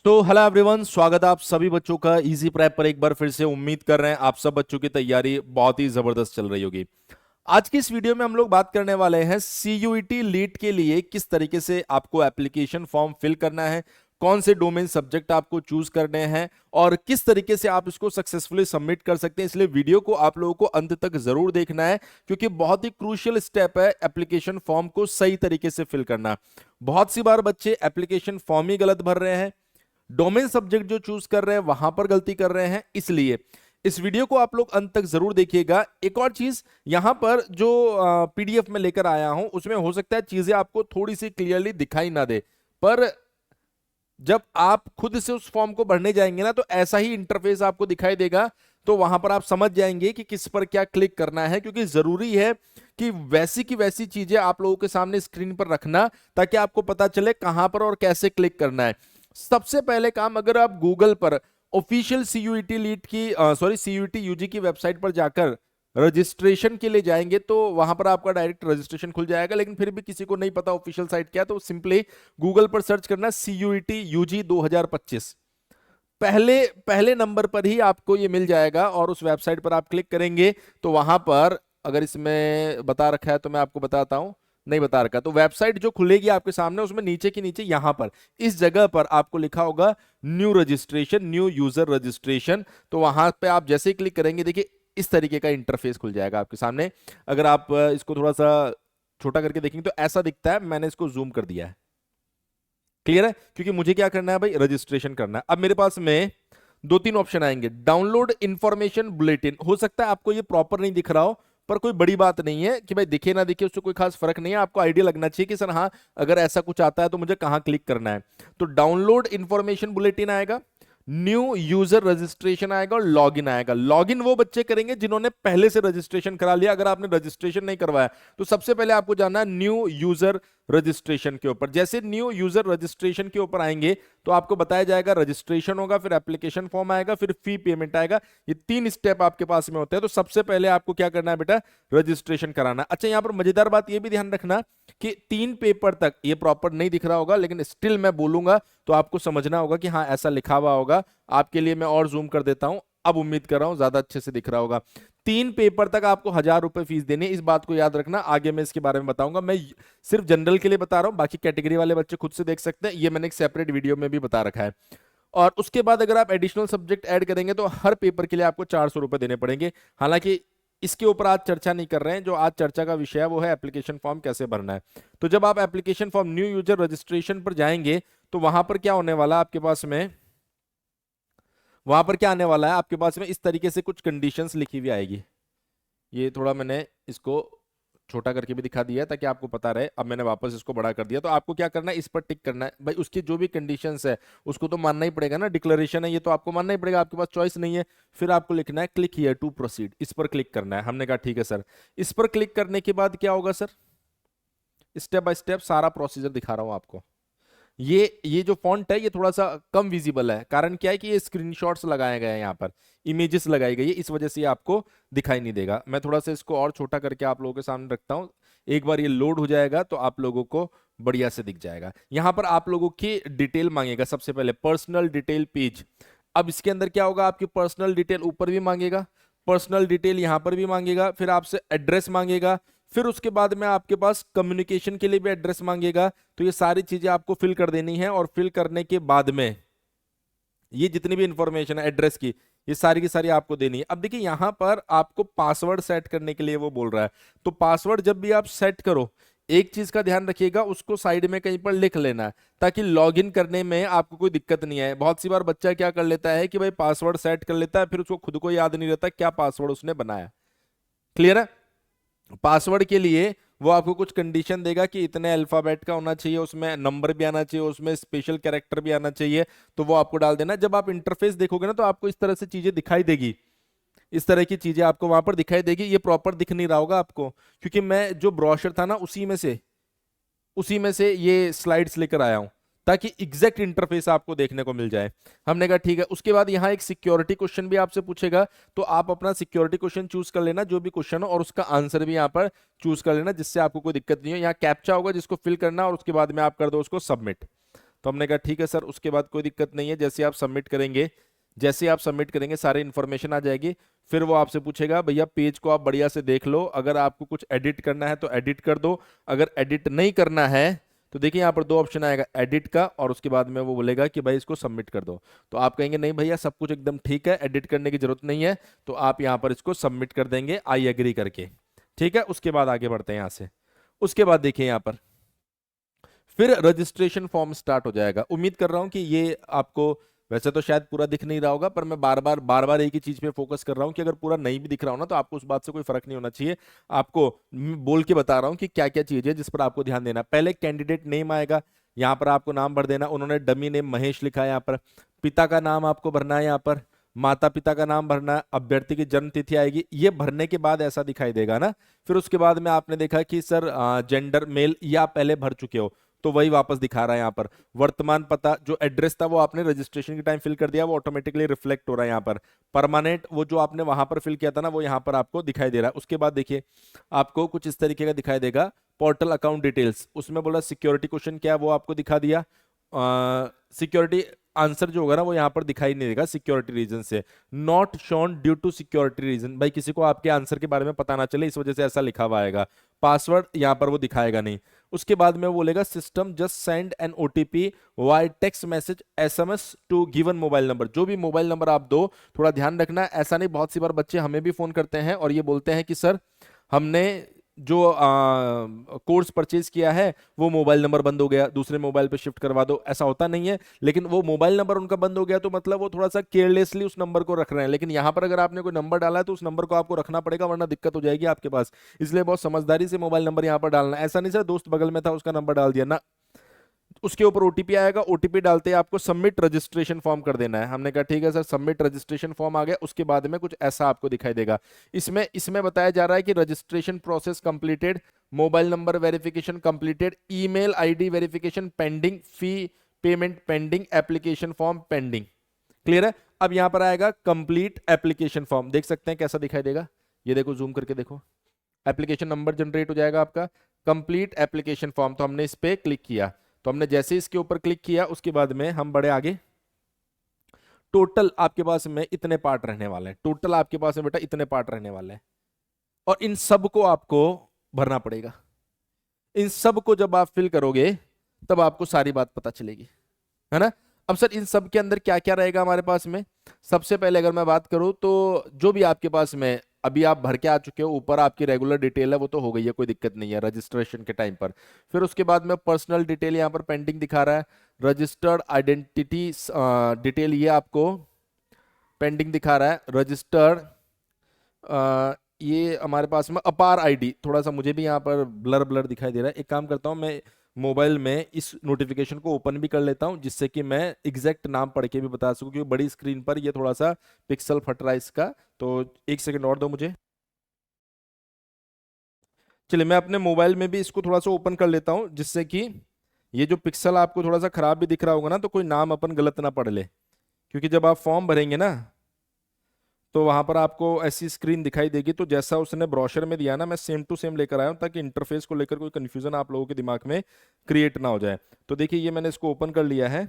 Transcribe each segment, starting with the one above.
तो hello everyone, स्वागत है आप सभी बच्चों का इजी प्रेप पर। एक बार फिर से उम्मीद कर रहे हैं आप सब बच्चों की तैयारी बहुत ही जबरदस्त चल रही होगी। आज की इस वीडियो में हम लोग बात करने वाले हैं सीयूईटी लीट के लिए किस तरीके से आपको एप्लीकेशन फॉर्म फिल करना है, कौन से डोमेन सब्जेक्ट आपको चूज करने हैं और किस तरीके से आप इसको सक्सेसफुली सबमिट कर सकते हैं। इसलिए वीडियो को आप लोगों को अंत तक जरूर देखना है, क्योंकि बहुत ही क्रूशियल स्टेप है एप्लीकेशन फॉर्म को सही तरीके से फिल करना। बहुत सी बार बच्चे एप्लीकेशन फॉर्म ही गलत भर रहे हैं, डोमेन सब्जेक्ट जो चूज कर रहे हैं वहां पर गलती कर रहे हैं। इसलिए इस वीडियो को आप लोग अंत तक जरूर देखिएगा। एक और चीज, यहां पर जो पीडीएफ में लेकर आया हूं उसमें हो सकता है चीजें आपको थोड़ी सी क्लियरली दिखाई ना दे, पर जब आप खुद से उस फॉर्म को भरने जाएंगे ना तो ऐसा ही इंटरफेस आपको दिखाई देगा। तो वहां पर आप समझ जाएंगे कि किस पर क्या क्लिक करना है, क्योंकि जरूरी है कि वैसी की वैसी चीजें आप लोगों के सामने स्क्रीन पर रखना, ताकि आपको पता चले कहां पर और कैसे क्लिक करना है। सबसे पहले काम, अगर आप गूगल पर ऑफिशियल सीयूईटी लीट की सीयूईटी यूजी की वेबसाइट पर जाकर रजिस्ट्रेशन के लिए जाएंगे तो वहां पर आपका डायरेक्ट रजिस्ट्रेशन खुल जाएगा। लेकिन फिर भी किसी को नहीं पता ऑफिशियल साइट क्या है, तो सिंपली गूगल पर सर्च करना सीयूईटी यूजी 2025। पहले पहले नंबर पर ही आपको ये मिल जाएगा और उस वेबसाइट पर आप क्लिक करेंगे तो वहां पर, अगर इसमें बता रखा है तो मैं आपको बताता हूं, नहीं बता रखा तो वेबसाइट जो खुलेगी आपके सामने उसमें नीचे की नीचे यहां पर इस जगह पर आपको लिखा होगा new registration, new user registration. तो वहां पे आप जैसे ही क्लिक करेंगे, देखिए इस तरीके का इंटरफेस खुल जाएगा आपके सामने। अगर आप इसको थोड़ा सा छोटा करके देखेंगे तो ऐसा दिखता है। मैंने इसको जूम कर दिया है, क्लियर है, क्योंकि मुझे क्या करना है भाई, रजिस्ट्रेशन करना है। अब मेरे पास में दो तीन ऑप्शन आएंगे। डाउनलोड इंफॉर्मेशन बुलेटिन, हो सकता है आपको ये प्रॉपर नहीं दिख रहा हो, पर कोई बड़ी बात नहीं है कि भाई दिखे ना दिखे उससे कोई खास फर्क नहीं है। आपको आइडिया लगना चाहिए कि सर हाँ, अगर ऐसा कुछ आता है तो मुझे कहां क्लिक करना है। तो डाउनलोड इंफॉर्मेशन बुलेटिन आएगा, न्यू यूजर रजिस्ट्रेशन आएगा और लॉगिन आएगा। लॉगिन वो बच्चे करेंगे जिन्होंने पहले से रजिस्ट्रेशन करा लिया। अगर आपने रजिस्ट्रेशन नहीं करवाया तो सबसे पहले आपको जाना है न्यू यूजर रजिस्ट्रेशन के ऊपर। जैसे न्यू यूजर रजिस्ट्रेशन के ऊपर आएंगे तो आपको बताया जाएगा रजिस्ट्रेशन होगा, फिर एप्लीकेशन फॉर्म आएगा, फिर फी पेमेंट आएगा। ये तीन स्टेप आपके पास में होते हैं। तो सबसे पहले आपको क्या करना है बेटा, रजिस्ट्रेशन कराना। अच्छा, यहां पर मजेदार बात यह भी ध्यान रखना कि 3 पेपर तक ये प्रॉपर नहीं दिख रहा होगा, लेकिन स्टिल मैं बोलूंगा तो आपको समझना होगा कि हाँ ऐसा लिखा हुआ होगा। आपके लिए मैं और जूम कर देता हूं, अब उम्मीद कर रहा हूं ज्यादा अच्छे से दिख रहा होगा। 3 पेपर तक आपको 1000 रुपए फीस देनी है, इस बात को याद रखना। आगे मैं इसके बारे में बताऊंगा। मैं सिर्फ जनरल के लिए बता रहा हूं, बाकी कैटेगरी वाले बच्चे खुद से देख सकते हैं, ये मैंने एक सेपरेट वीडियो में भी बता रखा है। और उसके बाद अगर आप एडिशनल सब्जेक्ट ऐड करेंगे तो हर पेपर के लिए आपको 400 रुपए देने पड़ेंगे। हालांकि इसके ऊपर आज चर्चा नहीं कर रहे हैं, जो आज चर्चा का विषय है वो है एप्लीकेशन फॉर्म कैसे भरना है। तो जब आप application form new user registration पर जाएंगे तो वहां पर क्या होने वाला है आपके पास में, वहां पर क्या आने वाला है आपके पास में, इस तरीके से कुछ कंडीशंस लिखी हुई आएगी। ये थोड़ा मैंने इसको छोटा करके भी दिखा दिया है ताकि आपको पता रहे। अब मैंने वापस इसको बड़ा कर दिया। तो आपको क्या करना है, इस पर टिक करना है भाई। उसकी जो भी कंडीशंस है उसको तो मानना ही पड़ेगा ना, डिक्लेरेशन है ये तो आपको मानना ही पड़ेगा, आपके पास चॉइस नहीं है। फिर आपको लिखना है क्लिक हियर टू प्रोसीड, इस पर क्लिक करना है। हमने कहा ठीक है सर। इस पर क्लिक करने के बाद क्या होगा सर, स्टेप बाय स्टेप सारा प्रोसीजर दिखा रहा हूं आपको। ये जो फॉन्ट है ये थोड़ा सा कम विजिबल है, कारण क्या है कि ये स्क्रीनशॉट्स लगाए गए हैं, यहाँ पर इमेजेस लगाई गई है, इस वजह से ये आपको दिखाई नहीं देगा। मैं थोड़ा सा इसको और छोटा करके आप लोगों के सामने रखता हूं। एक बार ये लोड हो जाएगा तो आप लोगों को बढ़िया से दिख जाएगा। यहां पर आप लोगों की डिटेल मांगेगा, सबसे पहले पर्सनल डिटेल पेज। अब इसके अंदर क्या होगा, आपकी पर्सनल डिटेल ऊपर भी मांगेगा, पर्सनल डिटेल यहां पर भी मांगेगा, फिर आपसे एड्रेस मांगेगा, फिर उसके बाद में आपके पास कम्युनिकेशन के लिए भी एड्रेस मांगेगा। तो ये सारी चीजें आपको फिल कर देनी है और फिल करने के बाद में ये जितनी भी इंफॉर्मेशन है एड्रेस की, ये सारी की सारी आपको देनी है। अब देखिए यहां पर आपको पासवर्ड सेट करने के लिए वो बोल रहा है। तो पासवर्ड जब भी आप सेट करो, एक चीज का ध्यान रखिएगा, उसको साइड में कहीं पर लिख लेना है ताकि लॉगिन करने में आपको कोई दिक्कत नहीं आए। बहुत सी बार बच्चा क्या कर लेता है कि भाई पासवर्ड सेट कर लेता है, फिर उसको खुद को याद नहीं रहता क्या पासवर्ड उसने बनाया। क्लियर है। पासवर्ड के लिए वो आपको कुछ कंडीशन देगा कि इतने अल्फाबेट का होना चाहिए, उसमें नंबर भी आना चाहिए, उसमें स्पेशल कैरेक्टर भी आना चाहिए। तो वो आपको डाल देना। जब आप इंटरफेस देखोगे ना तो आपको इस तरह से चीजें दिखाई देगी, इस तरह की चीजें आपको वहां पर दिखाई देगी। ये प्रॉपर दिख नहीं रहा होगा आपको, क्योंकि मैं जो ब्रोशर था ना उसी में से ये स्लाइड्स लेकर आया हूं ताकि एग्जैक्ट इंटरफेस आपको देखने को मिल जाए। हमने कहा ठीक है। उसके बाद यहाँ एक सिक्योरिटी क्वेश्चन भी आपसे पूछेगा, तो आप अपना सिक्योरिटी क्वेश्चन चूज कर लेना, जो भी क्वेश्चन हो, और उसका आंसर भी यहाँ पर चूज कर लेना जिससे आपको कोई दिक्कत नहीं हो। यहाँ कैप्चा होगा जिसको फिल करना और उसके बाद में आप कर दो उसको सबमिट। तो हमने कहा ठीक है सर। उसके बाद कोई दिक्कत नहीं है, जैसे आप सबमिट करेंगे सारी इन्फॉर्मेशन आ जाएगी। फिर वो आपसे पूछेगा भैया पेज को आप बढ़िया से देख लो, अगर आपको कुछ एडिट करना है तो एडिट कर दो, अगर एडिट नहीं करना है तो देखिए यहाँ पर दो ऑप्शन आएगा, एडिट का, और उसके बाद में वो बोलेगा कि भाई इसको सबमिट कर दो। तो आप कहेंगे नहीं भैया सब कुछ एकदम ठीक है, एडिट करने की जरूरत नहीं है, तो आप यहाँ पर इसको सबमिट कर देंगे आई एग्री करके। ठीक है, उसके बाद आगे बढ़ते हैं यहाँ से। उसके बाद देखिए यहाँ पर फिर रजिस्ट्रेशन फॉर्म स्टार्ट हो जाएगा। उम्मीद कर रहा हूं कि ये आपको वैसे तो शायद पूरा दिख नहीं रहा होगा, पर मैं बार बार एक ही चीज पे फोकस कर रहा हूं कि अगर पूरा नहीं भी दिख रहा हो ना तो आपको उस बात से कोई फर्क नहीं होना चाहिए। आपको बोल के बता रहा हूं कि क्या क्या चीज है जिस पर आपको ध्यान देना। पहले कैंडिडेट नेम आएगा, यहाँ पर आपको नाम भर देना। उन्होंने डमी नेम महेश लिखा है यहाँ पर। पिता का नाम आपको भरना है, यहाँ पर माता पिता का नाम भरना है, अभ्यर्थी की जन्म तिथि आएगी। ये भरने के बाद ऐसा दिखाई देगा ना। फिर उसके बाद में आपने देखा कि सर जेंडर मेल, ये आप पहले भर चुके हो तो वही वापस दिखा रहा है यहाँ पर। वर्तमान पता, जो एड्रेस था वो आपने रजिस्ट्रेशन के टाइम फिल कर दिया, वो ऑटोमेटिकली रिफ्लेक्ट हो रहा है यहाँ पर। परमानेंट, वो जो आपने वहां पर फिल किया था ना वो यहाँ पर आपको दिखाई दे रहा है। उसके बाद देखिए आपको कुछ इस तरीके का दिखाई देगा, पोर्टल अकाउंट डिटेल्स। उसमें बोला सिक्योरिटी क्वेश्चन क्या है वो आपको दिखा दिया। सिक्योरिटी आंसर जो होगा ना वो यहाँ पर दिखाई नहीं देगा सिक्योरिटी रीजन से। Not shown due to security reason, भाई किसी को आपके आंसर के बारे में पता ना चले इस वजह से ऐसा लिखा हुआ आएगा। पासवर्ड यहाँ पर वो दिखाएगा नहीं। उसके बाद में वो बोलेगा system just send an OTP via text message SMS to given mobile number. जो भी मोबाइल नंबर आप दो, थोड़ा ध्यान रखना, ऐसा नहीं बहुत सी बार बच्चे हमें भी फोन करते हैं और ये बोलते हैं कि सर हमने जो कोर्स परचेज किया है वो मोबाइल नंबर बंद हो गया, दूसरे मोबाइल पे शिफ्ट करवा दो। ऐसा होता नहीं है, लेकिन वो मोबाइल नंबर उनका बंद हो गया तो मतलब वो थोड़ा सा केयरलेसली उस नंबर को रख रहे हैं। लेकिन यहाँ पर अगर आपने कोई नंबर डाला है तो उस नंबर को आपको रखना पड़ेगा, वरना दिक्कत हो जाएगी आपके पास। इसलिए बहुत समझदारी से मोबाइल नंबर यहाँ पर डालना। ऐसा नहीं सर दोस्त बगल में था उसका नंबर डाल दिया ना। उसके ऊपर ओटीपी आएगा, ओटीपी डालते ही आपको सबमिट रजिस्ट्रेशन फॉर्म कर देना है। हमने कहा ठीक है सर, सबमिट रजिस्ट्रेशन फॉर्म आ गया। उसके बाद में कुछ ऐसा आपको दिखाई देगा। इसमें इसमें बताया जा रहा है कि registration process completed, mobile number verification completed, email ID verification pending, fee payment pending, application form pending. Clear है। अब यहां पर आएगा कंप्लीट एप्लीकेशन फॉर्म, देख सकते हैं कैसा दिखाई देगा। ये देखो, जूम करके देखो, एप्लीकेशन नंबर जनरेट हो जाएगा आपका, कंप्लीट एप्लीकेशन फॉर्म। तो हमने इस पे क्लिक किया, तो हमने जैसे इसके ऊपर क्लिक किया उसके बाद में हम बढ़े आगे। टोटल आपके पास में इतने पार्ट रहने वाले हैं, टोटल आपके पास में बेटा इतने पार्ट रहने वाले हैं, और इन सब को आपको भरना पड़ेगा। इन सब को जब आप फिल करोगे तब आपको सारी बात पता चलेगी, है ना। अब सर इन सब के अंदर क्या क्या रहेगा हमारे पास में। सबसे पहले अगर मैं बात करूं तो जो भी आपके पास में अभी आप भर के आ चुके हो, ऊपर आपकी रेगुलर डिटेल है वो तो हो गई है, कोई दिक्कत नहीं है रजिस्ट्रेशन के टाइम पर। फिर उसके बाद में पर्सनल डिटेल यहाँ पर पेंडिंग दिखा रहा है, रजिस्टर्ड आइडेंटिटी डिटेल ये आपको पेंडिंग दिखा रहा है, रजिस्टर्ड ये हमारे पास में अपार आईडी, थोड़ा सा मुझे भी यहाँ पर ब्लर ब्लर दिखाई दे रहा है। एक काम करता हूँ मैं मोबाइल में इस नोटिफिकेशन को ओपन भी कर लेता हूं जिससे कि मैं एग्जैक्ट नाम पढ़ के भी बता सकूं, क्योंकि बड़ी स्क्रीन पर ये थोड़ा सा पिक्सल फट रहा है इसका। तो एक सेकंड और दो मुझे। चलिए मैं अपने मोबाइल में भी इसको थोड़ा सा ओपन कर लेता हूं जिससे कि ये जो पिक्सल आपको थोड़ा सा खराब भी दिख रहा होगा ना तो कोई नाम अपन गलत ना पढ़ ले, क्योंकि जब आप फॉर्म भरेंगे ना तो वहां पर आपको ऐसी स्क्रीन दिखाई देगी। तो जैसा उसने ब्रोशर में दिया ना मैं सेम टू सेम लेकर आया हूं ताकि इंटरफेस को लेकर कोई कंफ्यूजन आप लोगों के दिमाग में क्रिएट ना हो जाए। तो देखिए ये मैंने इसको ओपन कर लिया है,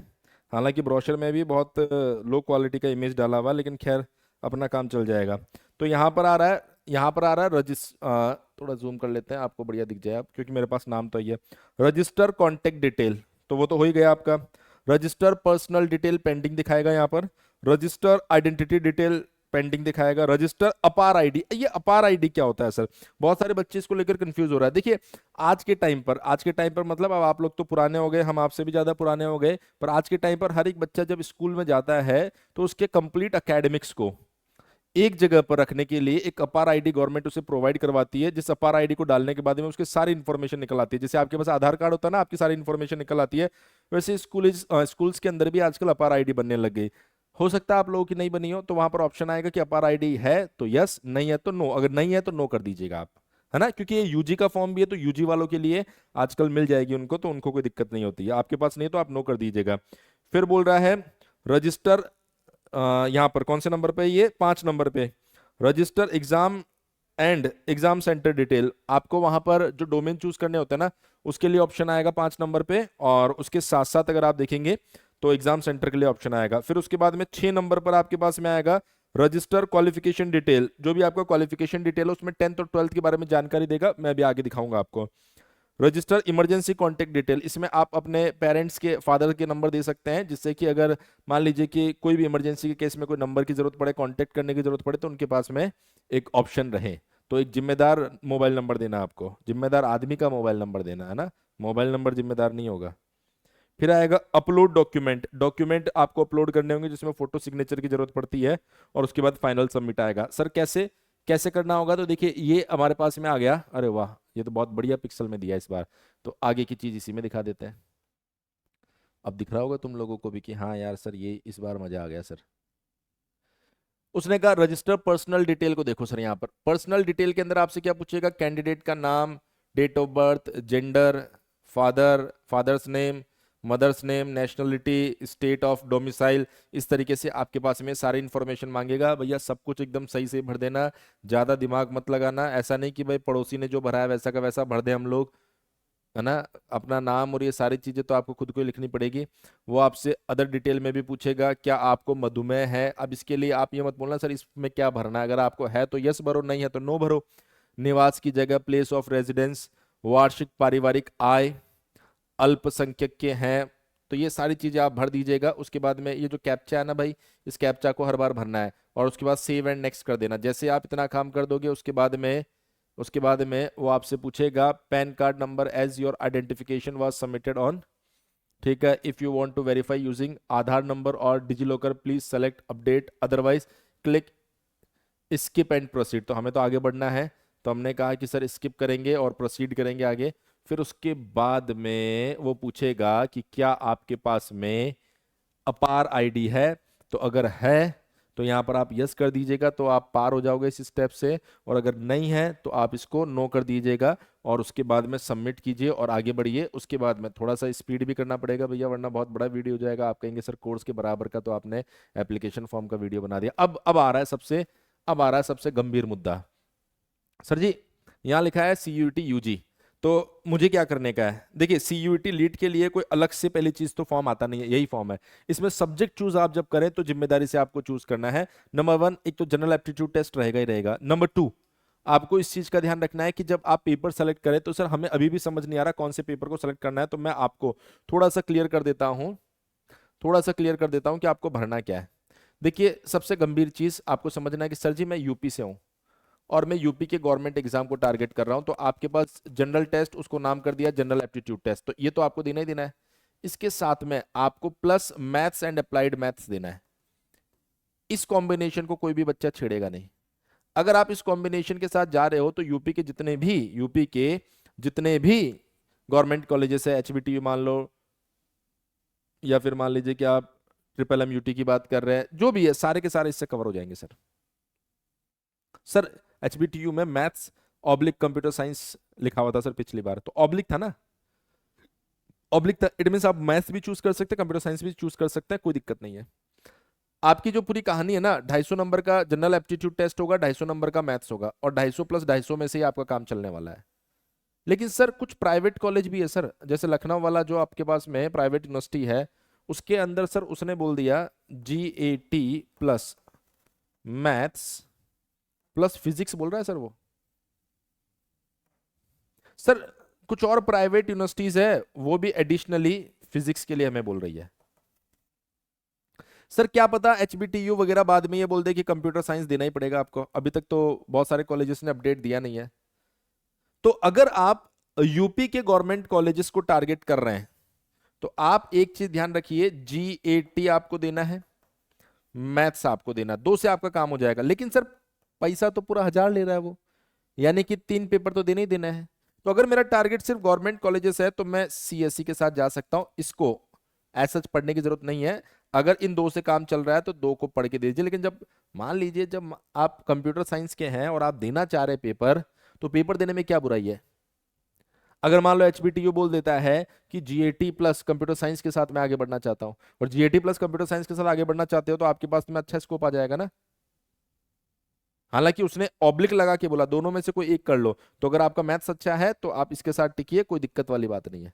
हालांकि ब्रोशर में भी बहुत लो क्वालिटी का इमेज डाला हुआ, लेकिन खैर अपना काम चल जाएगा। तो यहाँ पर आ रहा है, यहाँ पर आ रहा है थोड़ा जूम कर लेते हैं आपको बढ़िया दिख जाए आप, क्योंकि मेरे पास नाम तो ये रजिस्टर कॉन्टेक्ट डिटेल, तो वो तो हो ही गया आपका। रजिस्टर पर्सनल डिटेल पेंडिंग दिखाएगा यहाँ पर, रजिस्टर आइडेंटिटी डिटेल पेंडिंग दिखाएगा, रजिस्टर अपार आईडी। ये अपार आईडी क्या होता है सर, बहुत सारे बच्चे इसको लेकर कंफ्यूज हो रहा है। देखिए आज के टाइम पर मतलब अब आप लोग तो पुराने हो गए, हम आपसे भी ज्यादा पुराने हो गए, पर आज के टाइम पर हर एक बच्चा जब स्कूल में जाता है तो उसके कंप्लीट एकेडमिक्स को एक जगह पर रखने के लिए एक अपार आईडी गवर्नमेंट उसे प्रोवाइड करवाती है, जिस अपार आईडी को डालने के बाद में उसकी सारी इन्फॉर्मेशन निकल आती है। जैसे आपके पास आधार कार्ड होता है ना, आपकी सारी इन्फॉर्मेशन निकल आती है, वैसे स्कूल्स के अंदर भी आजकल अपार आईडी बनने लग गई। हो सकता है आप लोगों की नहीं बनी हो, तो वहां पर ऑप्शन आएगा कि अपार आईडी है तो यस, नहीं है तो नो। अगर नहीं है तो नो कर दीजिएगा आप, है ना, क्योंकि ये यूजी का फॉर्म भी है तो यूजी वालों के लिए आजकल मिल जाएगी उनको, तो उनको कोई दिक्कत नहीं होती है। आपके पास नहीं तो आप नो कर दीजिएगा। फिर बोल रहा है रजिस्टर, यहाँ पर कौन से नंबर पे, ये 5 नंबर पे, register exam and exam centre detail. आपको वहां पर जो डोमेन चूज करने होते हैं ना उसके लिए ऑप्शन आएगा 5 नंबर पे, और उसके साथ साथ अगर आप देखेंगे तो एग्जाम सेंटर के लिए ऑप्शन आएगा। फिर उसके बाद में 6 नंबर पर आपके पास में आएगा रजिस्टर क्वालिफिकेशन डिटेल। जो भी आपका क्वालिफिकेशन डिटेल है उसमें 10th और 12th के बारे में जानकारी देगा, मैं भी आगे दिखाऊंगा आपको। रजिस्टर इमरजेंसी कॉन्टेक्ट डिटेल, इसमें आप अपने पेरेंट्स के, फादर के नंबर दे सकते हैं, जिससे कि अगर मान लीजिए कि कोई भी इमरजेंसी के केस में कोई नंबर की जरूरत पड़े, कांटेक्ट करने की जरूरत पड़े, तो उनके पास में एक ऑप्शन रहे। तो एक जिम्मेदार मोबाइल नंबर देना, आपको जिम्मेदार आदमी का मोबाइल नंबर देना है ना, मोबाइल नंबर जिम्मेदार नहीं होगा। फिर आएगा अपलोड डॉक्यूमेंट, डॉक्यूमेंट आपको अपलोड करने होंगे जिसमें फोटो सिग्नेचर की जरूरत पड़ती है, और उसके बाद फाइनल सबमिट आएगा। सर कैसे कैसे करना होगा, तो देखिए ये हमारे पास में आ गया, अरे वाह ये तो बहुत बढ़िया पिक्सल में दिया इस बार, तो आगे की चीज इसी में दिखा देते हैं। अब दिख रहा होगा तुम लोगों को भी कि हाँ यार सर ये इस बार मजा आ गया सर। उसने कहा रजिस्टर पर्सनल डिटेल को देखो सर, यहाँ पर पर्सनल डिटेल के अंदर आपसे क्या पूछेगा, कैंडिडेट का नाम, date of birth, gender, father's name, mother's name, nationality, state of domicile, इस तरीके से आपके पास में सारी इंफॉर्मेशन मांगेगा। भैया सब कुछ एकदम सही से भर देना, ज्यादा दिमाग मत लगाना, ऐसा नहीं कि भाई पड़ोसी ने जो भरा है वैसा का वैसा भर दे हम लोग, है ना। अपना नाम और ये सारी चीजें तो आपको खुद को ही लिखनी पड़ेगी। वो आपसे अदर डिटेल में भी पूछेगा, क्या आपको मधुमेह है। अब इसके लिए आप ये मत बोलना सर इसमें क्या भरना है, अगर आपको है तो यस भरो, नहीं है तो नो भरो। निवास की जगह, प्लेस ऑफ रेजिडेंस, वार्षिक पारिवारिक आय, अल्पसंख्यक के हैं, तो ये सारी चीजें आप भर दीजिएगा। उसके बाद में ये जो कैप्चा है ना भाई, इस कैप्चा को हर बार भरना है, और उसके बाद सेव एंड नेक्स्ट कर देना। जैसे आप इतना काम कर दोगे उसके बाद में वो आपसे पूछेगा PAN card number as your identification was submitted on, ठीक है, if you want to verify using Aadhaar number और DigiLocker please select update, otherwise click skip and proceed. तो हमें तो आगे बढ़ना है, तो हमने कहा कि सर स्किप करेंगे और प्रोसीड करेंगे आगे। फिर उसके बाद में वो पूछेगा कि क्या आपके पास में अपार आईडी है, तो अगर है तो यहाँ पर आप यस कर दीजिएगा, तो आप पार हो जाओगे इस स्टेप से, और अगर नहीं है तो आप इसको नो कर दीजिएगा, और उसके बाद में सबमिट कीजिए और आगे बढ़िए। उसके बाद में थोड़ा सा स्पीड भी करना पड़ेगा भैया, वरना बहुत बड़ा वीडियो हो जाएगा, आप कहेंगे सर कोर्स के बराबर का तो आपने एप्लीकेशन फॉर्म का वीडियो बना दिया। अब आ रहा है सबसे गंभीर मुद्दा। सर जी यहाँ लिखा है सीयूईटी यूजी, तो मुझे क्या करने का है। देखिए सीयूईटी लीड के लिए कोई अलग से पहली चीज तो फॉर्म आता नहीं है, यही फॉर्म है। इसमें सब्जेक्ट चूज आप जब करें तो जिम्मेदारी से आपको चूज करना है। नंबर 1 एक तो जनरल एप्टीट्यूड टेस्ट रहेगा ही रहेगा। नंबर 2 आपको इस चीज का ध्यान रखना है कि जब आप पेपर सेलेक्ट करें, तो सर हमें अभी भी समझ नहीं आ रहा कौन से पेपर को सेलेक्ट करना है, तो मैं आपको थोड़ा सा क्लियर कर देता हूं कि आपको भरना क्या है। देखिए सबसे गंभीर चीज आपको समझना है कि सर जी मैं यूपी से हूं और मैं यूपी के गवर्नमेंट एग्जाम को टारगेट कर रहा हूं, तो आपके पास जनरल टेस्ट, उसको नाम कर दिया जनरल एप्टीट्यूड टेस्ट, तो ये तो आपको देना ही देना है। इसके साथ में आपको plus maths and applied maths देना है। इस कॉम्बिनेशन को कोई भी बच्चा छेड़ेगा नहीं। अगर आप इस कॉम्बिनेशन के साथ जा रहे हो तो यूपी के जितने भी गवर्नमेंट कॉलेजेस है, एचबीटीयू मान लो, या फिर मान लीजिए कि आप ट्रिपल एम यूटी की बात कर रहे हैं, जो भी है सारे के सारे इससे कवर हो जाएंगे। सर एचबीटीयू में मैथ्स ऑब्लिक कंप्यूटर साइंस लिखा हुआ था सर पिछली बार, तो ऑब्लिक था ना, ऑब्लिक था, इट मीन आप मैथ्स भी चूज कर सकते हैं, कंप्यूटर साइंस भी चूज कर सकते हैं, कोई दिक्कत नहीं है। आपकी जो पूरी कहानी है ना, 250 नंबर का जनरल एप्टीट्यूड टेस्ट होगा, 250 नंबर का मैथ्स होगा, और 250 प्लस 250 में से ही आपका काम चलने वाला है। लेकिन सर कुछ प्राइवेट कॉलेज भी है सर, जैसे लखनऊ वाला जो आपके पास में प्राइवेट यूनिवर्सिटी है, उसके अंदर सर उसने बोल दिया GAT plus maths plus physics बोल रहा है सर वो। सर कुछ और प्राइवेट यूनिवर्सिटीज है वो भी एडिशनली फिजिक्स के लिए हमें बोल रही है। सर क्या पता एचबीटीयू वगैरह बाद में ये बोल दे कि कंप्यूटर साइंस देना ही पड़ेगा आपको, अभी तक तो बहुत सारे कॉलेजेस ने अपडेट दिया नहीं है। तो अगर आप यूपी के गवर्नमेंट कॉलेजेस को टारगेट कर रहे हैं, तो आप एक चीज ध्यान रखिए, GAT आपको देना है, मैथ्स आपको देना, 2 से आपका काम हो जाएगा। लेकिन सर पैसा तो पूरा 1000 ले रहा है वो, यानी कि 3 पेपर तो देने ही देना है। तो अगर मेरा टारगेट सिर्फ गवर्नमेंट कॉलेजेस है तो मैं CSE के साथ जा सकता हूं, इसको ऐसा पढ़ने की जरूरत नहीं है। अगर इन 2 से काम चल रहा है तो 2 को पढ़ के दीजिए। लेकिन जब मान लीजिए जब आप कंप्यूटर साइंस के हैं और आप देना चाह रहे पेपर, तो पेपर देने में क्या बुराई है। अगर मान लो एचबीटीयू बोल देता है कि GAT प्लस कंप्यूटर साइंस के साथ मैं आगे बढ़ना चाहता हूं, और GAT प्लस कंप्यूटर साइंस के साथ आगे बढ़ना चाहते हो, तो आपके पास में अच्छा स्कोप आ जाएगा ना। हालांकि उसने ऑब्लिक लगा के बोला दोनों में से कोई एक कर लो, तो अगर आपका मैथ्स अच्छा है तो आप इसके साथ टिकिए, कोई दिक्कत वाली बात नहीं है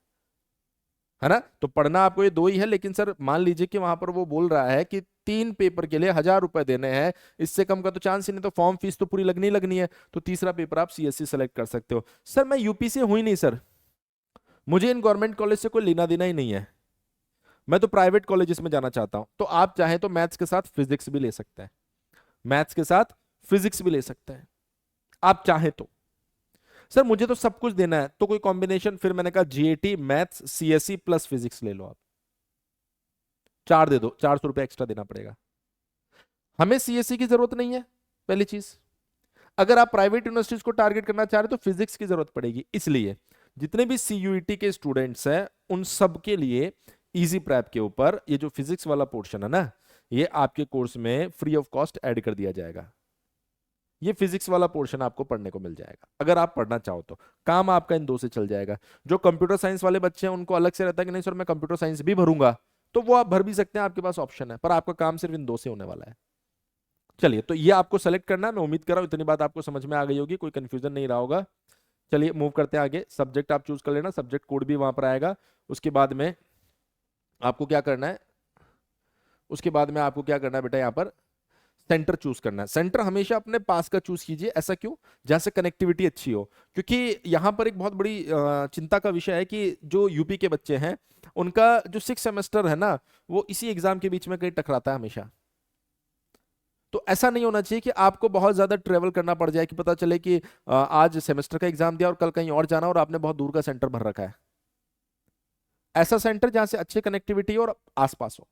ना। तो पढ़ना आपको ये दो ही है, लेकिन सर मान लीजिए कि वहां पर वो बोल रहा है कि 3 पेपर के लिए 1,000 रुपए देने हैं, इससे कम का तो चांस ही नहीं, तो फॉर्म फीस तो पूरी लगनी ही लगनी है, तो तीसरा पेपर आप सीएससी सेलेक्ट कर सकते हो। सर मैं यूपी से हुई नहीं सर, मुझे इन गवर्नमेंट कॉलेज से कोई लेना देना ही नहीं है, मैं तो प्राइवेट कॉलेजेस में जाना चाहता हूं। तो आप चाहें तो मैथ्स के साथ फिजिक्स भी ले सकते हैं, मैथ्स के साथ फिजिक्स भी ले सकते हैं आप चाहें तो। सर मुझे तो सब कुछ देना है, तो कोई कॉम्बिनेशन, फिर मैंने कहा GAT maths CSC plus physics ले लो आप, 4 दे दो, 400 रुपये एक्स्ट्रा देना पड़ेगा। हमें सीएससी की जरूरत नहीं है पहली चीज, अगर आप प्राइवेट यूनिवर्सिटीज को टारगेट करना चाह रहे हो तो फिजिक्स की जरूरत पड़ेगी, इसलिए जितने भी सीयूईटी के स्टूडेंट्स हैं उन सब के लिए इजी प्रैप के ऊपर ये जो फिजिक्स वाला पोर्शन है ना, ये आपके कोर्स में फ्री ऑफ कॉस्ट ऐड कर दिया जाएगा। ये फिजिक्स वाला पोर्शन आपको पढ़ने को मिल जाएगा अगर आप पढ़ना चाहो तो, काम आपका इन दो से चल जाएगा। जो कंप्यूटर साइंस वाले बच्चे हैं उनको अलग से रहता है कि नहीं सर मैं कंप्यूटर साइंस भी भरूंगा, तो वो आप भर भी सकते हैं, आपके पास ऑप्शन है, पर आपका काम सिर्फ इन दो से होने वाला है। चलिए तो ये आपको सेलेक्ट करना है, मैं उम्मीद कर रहा हूं इतनी बात आपको समझ में आ गई होगी, कोई कंफ्यूजन नहीं रहा होगा। चलिए मूव करते हैं आगे, सब्जेक्ट आप चूज कर लेना, सब्जेक्ट कोड भी वहां पर आएगा। उसके बाद में आपको क्या करना है, उसके बाद में आपको क्या करना है बेटा, यहाँ पर सेंटर चूज करना है। सेंटर हमेशा अपने पास का चूज कीजिए, ऐसा क्यों, जहां से कनेक्टिविटी अच्छी हो, क्योंकि यहां पर एक बहुत बड़ी चिंता का विषय है कि जो यूपी के बच्चे हैं उनका जो 6 सेमेस्टर है ना, वो इसी एग्जाम के बीच में कहीं टकराता है हमेशा। तो ऐसा नहीं होना चाहिए कि आपको बहुत ज्यादा ट्रेवल करना पड़ जाए, कि पता चले कि आज सेमेस्टर का एग्जाम दिया और कल कहीं और जाना और आपने बहुत दूर का सेंटर भर रखा है। ऐसा सेंटर जहां से अच्छी कनेक्टिविटी हो और आसपास हो,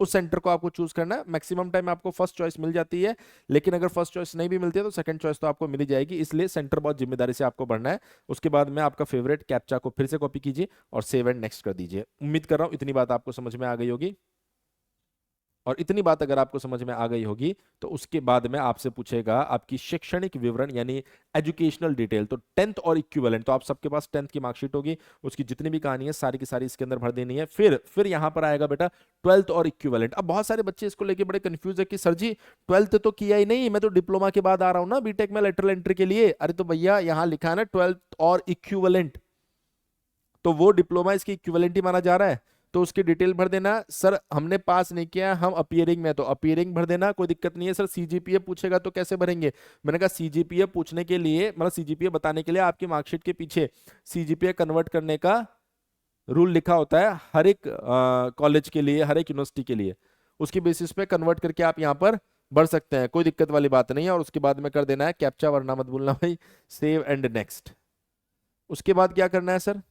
उस सेंटर को आपको चूज करना है। मैक्सिमम टाइम आपको फर्स्ट चॉइस मिल जाती है, लेकिन अगर फर्स्ट चॉइस नहीं भी मिलती है तो सेकंड चॉइस तो आपको मिल ही जाएगी, इसलिए सेंटर बहुत जिम्मेदारी से आपको बढ़ना है। उसके बाद में आपका फेवरेट कैप्चा को फिर से कॉपी कीजिए और सेव एंड नेक्स्ट कर दीजिए। उम्मीद कर रहा हूं इतनी बात आपको समझ में आ गई होगी, और इतनी बात अगर आपको समझ में आ गई होगी तो उसके बाद में आपसे पूछेगा आपकी शैक्षणिक विवरण यानी एजुकेशनल डिटेल। तो 10th और इक्विवेलेंट, तो आप सबके पास 10th की मार्कशीट होगी, उसकी जितनी भी कहानी है सारी की सारी इसके अंदर भर देनी है। फिर यहां पर आएगा बेटा 12th और इक्विवेलेंट। अब बहुत सारे बच्चे इसको लेके बड़े कंफ्यूज है कि सर जी 12th तो किया ही नहीं, मैं तो डिप्लोमा के बाद आ रहा हूं ना बीटेक में लेटरल एंट्री के लिए। अरे तो भैया यहाँ लिखा है ना 12th और इक्विवेलेंट, तो वो डिप्लोमा इसकी इक्विवेलेंट ही माना जा रहा है, तो उसकी डिटेल भर देना। सर हमने पास नहीं किया, हम अपीयरिंग में, तो अपीयरिंग भर देना, कोई दिक्कत नहीं है। सर सीजीपीए पूछेगा तो कैसे भरेंगे, मैंने कहा सीजीपीए पूछने के लिए, मतलब सीजीपीए बताने के लिए आपकी मार्कशीट के पीछे सीजीपीए कन्वर्ट करने का रूल लिखा होता है हर एक कॉलेज के लिए, हर एक यूनिवर्सिटी के लिए, उसकी बेसिस पे कन्वर्ट करके आप यहाँ पर भर सकते हैं, कोई दिक्कत वाली बात नहीं है। और उसके बाद में कर देना है कैप्चा, वरना मत भूलना भाई, सेव एंड नेक्स्ट। उसके बाद क्या करना है सर,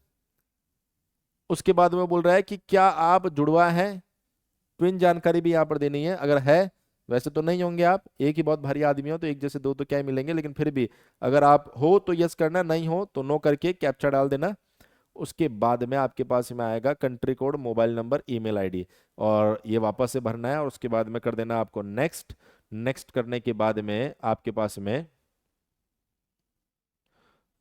उसके बाद में बोल रहा है कि क्या आप जुड़वा हैं, ट्विन जानकारी भी यहाँ पर देनी है। अगर है, वैसे तो नहीं होंगे आप, एक ही बहुत भारी आदमी हो तो एक जैसे दो तो क्या ही मिलेंगे, लेकिन फिर भी अगर आप हो तो यस करना, नहीं हो तो नो करके कैप्चा डाल देना। उसके बाद में आपके पास में आएगा country code, mobile number, email ID, और ये वापस से भरना है। और उसके बाद में कर देना आपको नेक्स्ट। नेक्स्ट करने के बाद में आपके पास में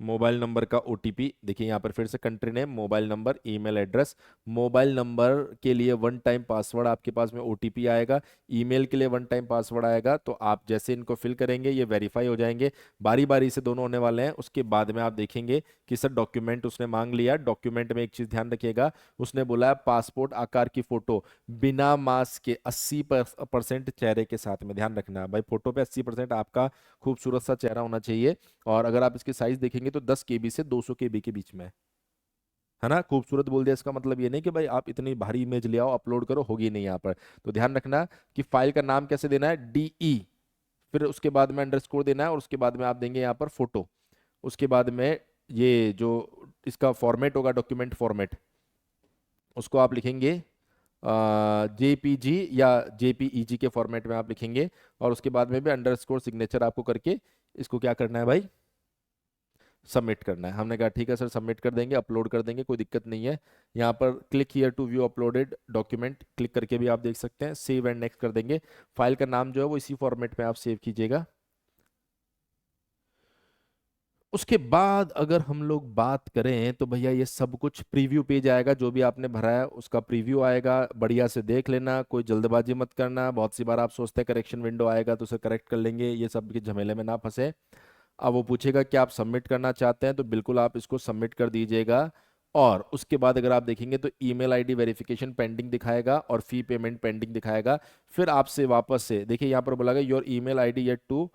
मोबाइल नंबर का ओटीपी, देखिए यहाँ पर फिर से country name, mobile number, email address. Mobile number के लिए वन टाइम पासवर्ड आपके पास में ओटीपी आएगा, ईमेल के लिए वन टाइम पासवर्ड आएगा। तो आप जैसे इनको फिल करेंगे ये वेरीफाई हो जाएंगे, बारी बारी से दोनों होने वाले हैं। उसके बाद में आप देखेंगे कि सर डॉक्यूमेंट उसने मांग लिया। डॉक्यूमेंट में एक चीज ध्यान रखिएगा, उसने बोला है पासपोर्ट आकार की फोटो बिना मास्क के 80% चेहरे के साथ में, ध्यान रखना भाई, फोटो पे 80% आपका खूबसूरत सा चेहरा होना चाहिए। और अगर आप इसकी साइज देखेंगे तो 10 केबी से 200 केबी के बीच में है ना। खूबसूरत बोल दिया, इसका मतलब ये नहीं कि भाई आप इतनी भारी इमेज ले आओ अपलोड करो, होगी नहीं यहाँ पर। तो ध्यान रखना कि फाइल का नाम कैसे देना है, डीई, फिर उसके बाद में अंडरस्कोर देना है, और उसके बाद में आप देंगे यहाँ पर फोटो। उसके बाद में ये जो इसका फॉर्मेट होगा, डॉक्यूमेंट फॉर्मेट, उसको आप लिखेंगे जेपीजी या जेपीईजी के फॉर्मेट में आप लिखेंगे। और उसके बाद में भी अंडरस्कोर सिग्नेचर आपको करके इसको क्या करना है भाई, सबमिट करना है। हमने कहा ठीक है सर, सबमिट कर देंगे, अपलोड कर देंगे, कोई दिक्कत नहीं है। यहाँ पर click here to view uploaded document click करके भी आप देख सकते हैं, सेव एंड नेक्स्ट कर देंगे। फाइल का नाम जो है वो इसी फॉर्मेट में आप सेव कीजिएगा। उसके बाद अगर हम लोग बात करें तो भैया ये सब कुछ प्रीव्यू पेज आएगा, जो भी आपने भरा है उसका प्रीव्यू आएगा, बढ़िया से देख लेना, कोई जल्दबाजी मत करना। बहुत सी बार आप सोचते हैं करेक्शन विंडो आएगा तो उसे करेक्ट कर लेंगे, ये सब के झमेले में ना फंसे। अब वो पूछेगा कि आप सबमिट करना चाहते हैं, तो बिल्कुल आप इसको सबमिट कर दीजिएगा। और उसके बाद अगर आप देखेंगे तो ईमेल आईडी वेरिफिकेशन पेंडिंग दिखाएगा और फी पेमेंट पेंडिंग दिखाएगा। फिर आपसे वापस से देखिए यहाँ पर बोला गया your email ID yet to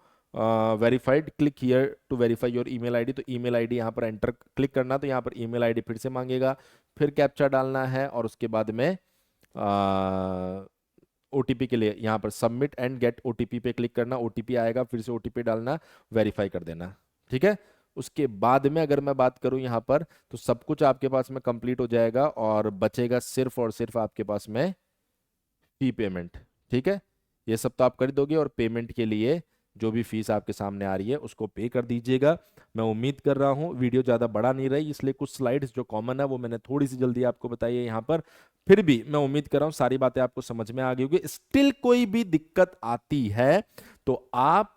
verified, click here to verify your email ID. तो ईमेल आईडी यहाँ पर एंटर क्लिक करना, तो यहाँ पर ईमेल आईडी फिर से मांगेगा, फिर कैप्चा डालना है और उसके बाद में ओटीपी के लिए यहाँ पर सबमिट एंड गेट ओटीपी पे क्लिक करना, ओटीपी आएगा, फिर से ओटीपी डालना, वेरीफाई कर देना। ठीक है। उसके बाद में अगर मैं बात करूं यहाँ पर तो सब कुछ आपके पास में कंप्लीट हो जाएगा और बचेगा सिर्फ और सिर्फ आपके पास में फी पेमेंट। ठीक है। ये सब तो आप कर दोगे और पेमेंट के लिए जो भी फीस आपके सामने आ रही है उसको पे कर दीजिएगा। मैं उम्मीद कर रहा हूँ वीडियो ज़्यादा बड़ा नहीं रही, इसलिए कुछ स्लाइड्स जो कॉमन है वो मैंने थोड़ी सी जल्दी आपको बताई है यहाँ पर। फिर भी मैं उम्मीद कर रहा हूँ सारी बातें आपको समझ में आ गई होगी। स्टिल कोई भी दिक्कत आती है तो आप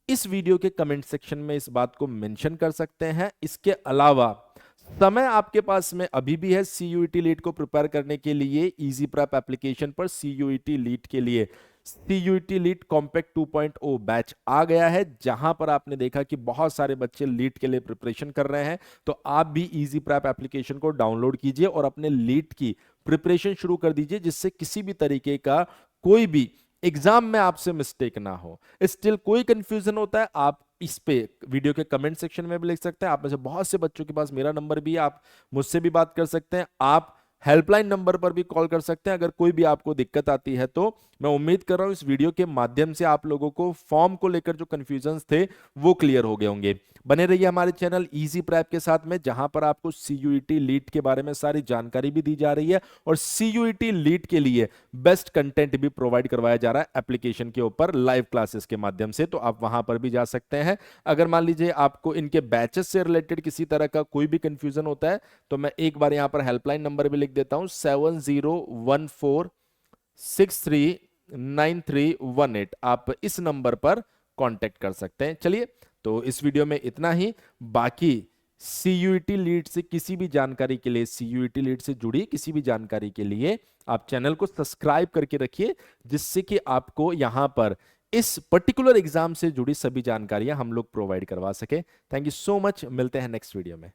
इस वीडियो के कमेंट सेक्शन में इस बात को मेंशन कर सकते हैं। इसके अलावा समय आपके पास में अभी भी है सीयूईटी लीट को प्रिपेयर करने के लिए। इजी प्रेप एप्लीकेशन पर सीयूईटी लीट के लिए सीयूईटी लीट कॉम्पैक्ट 2.0 बैच आ गया है, जहां पर आपने देखा कि बहुत सारे बच्चे लीट के लिए प्रिपरेशन कर रहे हैं। तो आप भी इजी प्रेप एप्लीकेशन को डाउनलोड कीजिए और अपने लीट की प्रिपरेशन शुरू कर दीजिए, जिससे किसी भी तरीके का कोई भी एग्जाम में आपसे मिस्टेक ना हो। स्टिल कोई कंफ्यूजन होता है आप इस पे वीडियो के कमेंट सेक्शन में भी लिख सकते हैं। आप में से बहुत से बच्चों के पास मेरा नंबर भी है, आप मुझसे भी बात कर सकते हैं, आप हेल्पलाइन नंबर पर भी कॉल कर सकते हैं अगर कोई भी आपको दिक्कत आती है। तो मैं उम्मीद कर रहा हूं इस वीडियो के माध्यम से आप लोगों को फॉर्म को लेकर जो कंफ्यूजन्स थे वो क्लियर हो गए होंगे। बने रहिए हमारे चैनल इजी प्रेप के साथ में, जहां पर आपको सीयूईटी लीट के बारे में सारी जानकारी भी दी जा रही है और सीयूईटी लीट के लिए बेस्ट कंटेंट भी प्रोवाइड करवाया जा रहा है एप्लीकेशन के ऊपर लाइव क्लासेस के माध्यम से। तो आप वहां पर भी जा सकते हैं। अगर मान लीजिए आपको इनके बैचेस से रिलेटेड किसी तरह का कोई भी कंफ्यूजन होता है तो मैं एक बार यहां पर हेल्पलाइन नंबर भी लिख देता हूं 7014639318। आप इस नंबर पर कांटेक्ट कर सकते हैं। चलिए, तो इस वीडियो में इतना ही। बाकी सीयूईटी लीट से किसी भी जानकारी के लिए, सीयूईटी लीट से जुड़ी किसी भी जानकारी के लिए आप चैनल को सब्सक्राइब करके रखिए, जिससे कि आपको यहां पर इस पर्टिकुलर एग्जाम से जुड़ी सभी जानकारियां हम लोग प्रोवाइड करवा सके। थैंक यू सो मच, मिलते हैं नेक्स्ट वीडियो में।